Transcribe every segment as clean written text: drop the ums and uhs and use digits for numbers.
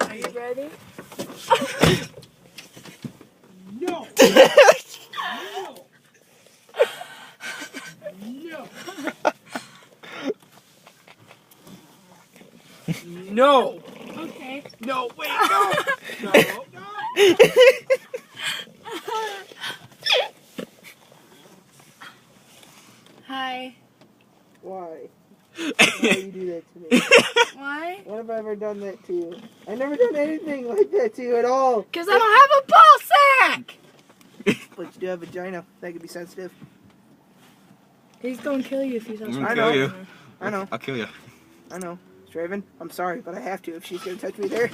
Are you ready? No! No! No! Okay. No, wait, no! No, no! Hi. Why? Why do you do that to me? Why? When have I ever done that to you? I've never done anything like that to you at all. Because I don't have a ball sack! But you do have a vagina. That could be sensitive. He's going to kill you if he's I'm I gonna know. kill you. I know. I'll kill you. I know. Straven, I'm sorry, but I have to if she's going to touch me there.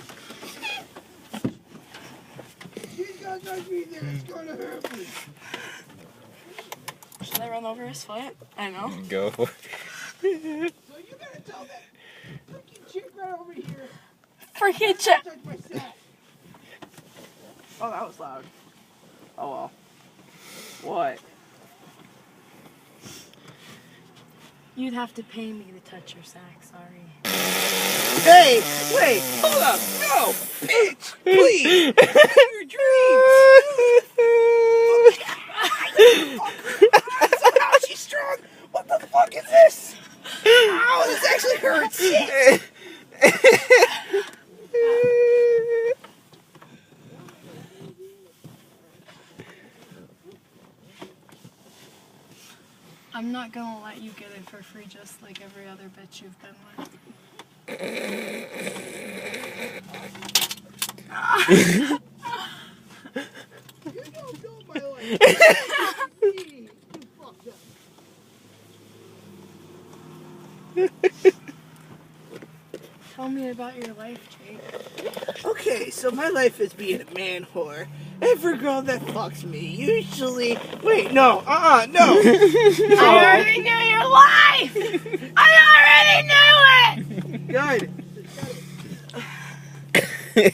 She's going to touch me there. It's going to hurt me. Should I run over his foot? I know. Go for it. So you got to tell that freaking chick right over here. Freaking shit. Touch my sack. Oh, that was loud. Oh, well. What? You'd have to pay me to touch your sack, sorry. Hey! Wait! Hold up! No! Bitch! Please! Your dreams! Somehow she's strong! What the fuck is this? Ow! This actually hurts! I'm not gonna let you get it for free just like every other bitch you've been with. You don't know my life. You fucked up. Tell me about your life, Jake. Okay, so my life is being a man whore. Every girl that fucks me usually... Wait, no, no. I already knew your life! I already knew it! Good.